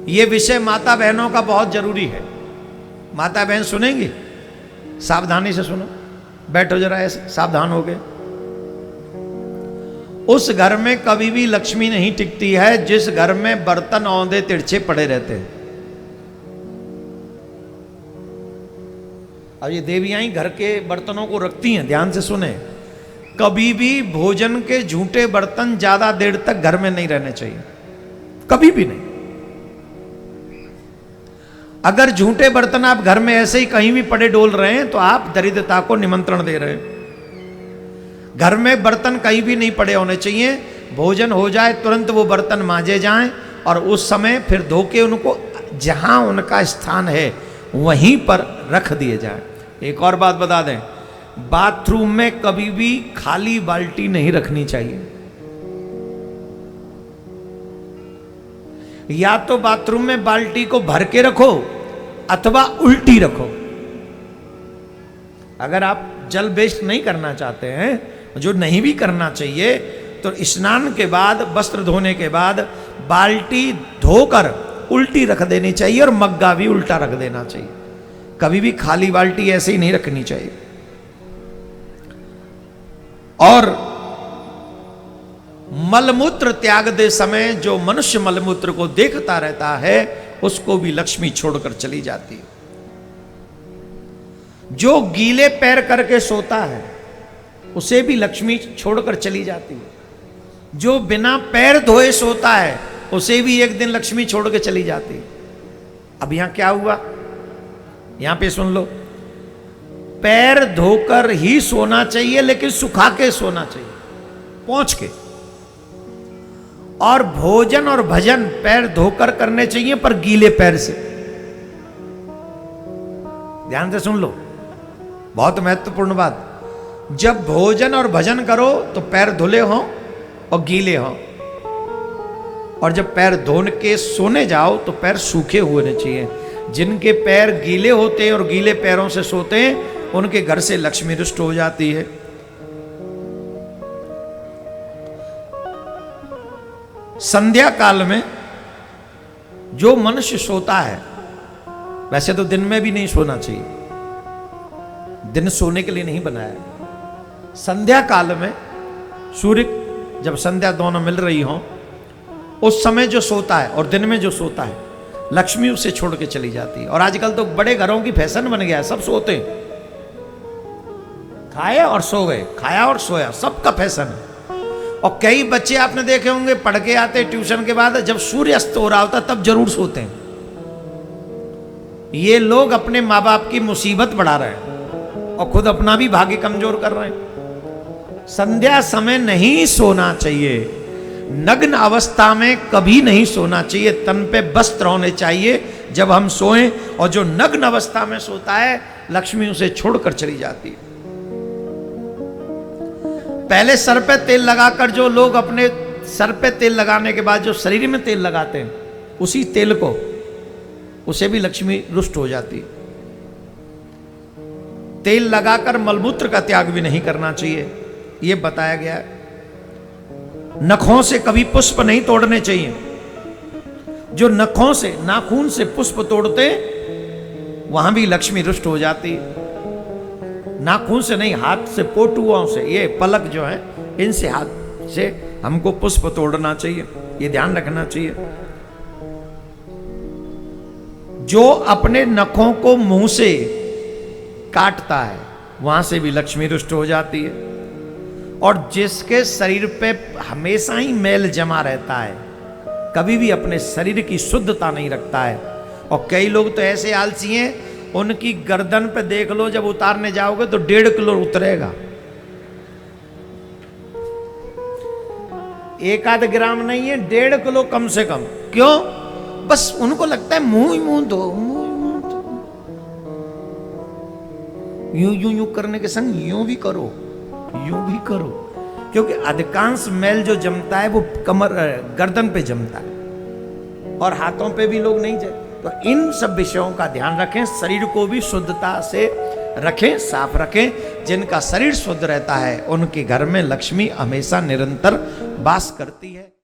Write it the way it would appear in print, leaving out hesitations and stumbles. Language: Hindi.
ये विषय माता बहनों का बहुत जरूरी है। माता बहन सुनेंगी, सावधानी से सुनो, बैठो जरा ऐसे सावधान हो गए। उस घर में कभी भी लक्ष्मी नहीं टिकती है जिस घर में बर्तन औंधे तिरछे पड़े रहते हैं। अब ये देवियां ही घर के बर्तनों को रखती हैं, ध्यान से सुने। कभी भी भोजन के झूठे बर्तन ज्यादा देर तक घर में नहीं रहने चाहिए, कभी भी नहीं। अगर झूठे बर्तन आप घर में ऐसे ही कहीं भी पड़े डोल रहे हैं तो आप दरिद्रता को निमंत्रण दे रहे हैं। घर में बर्तन कहीं भी नहीं पड़े होने चाहिए। भोजन हो जाए तुरंत वो बर्तन मांजे जाएं और उस समय फिर धो के उनको जहां उनका स्थान है वहीं पर रख दिए जाएं। एक और बात बता दें, बाथरूम में कभी भी खाली बाल्टी नहीं रखनी चाहिए। या तो बाथरूम में बाल्टी को भर के रखो अथवा उल्टी रखो। अगर आप जल वेस्ट नहीं करना चाहते हैं, जो नहीं भी करना चाहिए, तो स्नान के बाद वस्त्र धोने के बाद बाल्टी धोकर उल्टी रख देनी चाहिए और मग्गा भी उल्टा रख देना चाहिए। कभी भी खाली बाल्टी ऐसे ही नहीं रखनी चाहिए। और मलमूत्र त्याग दे समय जो मनुष्य मलमूत्र को देखता रहता है उसको भी लक्ष्मी छोड़कर चली जाती है। जो गीले पैर करके सोता है उसे भी लक्ष्मी छोड़कर चली जाती है। जो बिना पैर धोए सोता है उसे भी एक दिन लक्ष्मी छोड़ के चली जाती है। अब यहां क्या हुआ, यहां पे सुन लो। पैर धोकर ही सोना चाहिए, लेकिन सुखा के सोना चाहिए, पहुंच के। और भोजन और भजन पैर धोकर करने चाहिए, पर गीले पैर से। ध्यान से सुन लो, बहुत महत्वपूर्ण बात। जब भोजन और भजन करो तो पैर धुले हों और गीले हों, और जब पैर धोने के सोने जाओ तो पैर सूखे होने चाहिए। जिनके पैर गीले होते हैं और गीले पैरों से सोते हैं उनके घर से लक्ष्मी रुष्ट हो जाती है। संध्या काल में जो मनुष्य सोता है, वैसे तो दिन में भी नहीं सोना चाहिए, दिन सोने के लिए नहीं बनाया। संध्या काल में सूर्य जब संध्या दोनों मिल रही हो उस समय जो सोता है और दिन में जो सोता है, लक्ष्मी उसे छोड़ के चली जाती है। और आजकल तो बड़े घरों की फैशन बन गया है, सब सोते हैं, खाए और सो गए, खाया और सोया, सबका फैशन है। और कई बच्चे आपने देखे होंगे पढ़ के आते ट्यूशन के बाद, जब सूर्य अस्त हो रहा होता तब जरूर सोते हैं। ये लोग अपने माँ बाप की मुसीबत बढ़ा रहे हैं और खुद अपना भी भाग्य कमजोर कर रहे हैं। संध्या समय नहीं सोना चाहिए, नग्न अवस्था में कभी नहीं सोना चाहिए। तन पे वस्त्र होने चाहिए जब हम सोएं, और जो नग्न अवस्था में सोता है लक्ष्मी उसे छोड़कर चली जाती है। पहले सर पे तेल लगाकर जो लोग अपने सर पे तेल लगाने के बाद जो शरीर में तेल लगाते हैं, उसी तेल को, उसे भी लक्ष्मी रुष्ट हो जाती है। तेल लगाकर मलमूत्र का त्याग भी नहीं करना चाहिए, यह बताया गया है। नखों से कभी पुष्प नहीं तोड़ने चाहिए। जो नखों से, नाखून से पुष्प तोड़ते वहां भी लक्ष्मी रुष्ट हो जाती है। नाखून से नहीं, हाथ से, पोटुओं से, ये पलक जो है इनसे, हाथ से हमको पुष्प तोड़ना चाहिए, ये ध्यान रखना चाहिए। जो अपने नखों को मुंह से काटता है वहां से भी लक्ष्मी रुष्ट हो जाती है। और जिसके शरीर पे हमेशा ही मैल जमा रहता है, कभी भी अपने शरीर की शुद्धता नहीं रखता है। और कई लोग तो ऐसे आलसी हैं, उनकी गर्दन पे देख लो, जब उतारने जाओगे तो 1.5 किलो उतरेगा, 1 ग्राम नहीं है, 1.5 किलो कम से कम। क्यों? बस उनको लगता है मुंह ही मुंह दो, यूं यूं यूं करने के संग यूं भी करो, यूं भी करो, क्योंकि अधिकांश मैल जो जमता है वो कमर, गर्दन पे जमता है और हाथों पे भी लोग नहीं जाते। तो इन सब विषयों का ध्यान रखें, शरीर को भी शुद्धता से रखें, साफ रखें। जिनका शरीर शुद्ध रहता है उनके घर में लक्ष्मी हमेशा निरंतर वास करती है।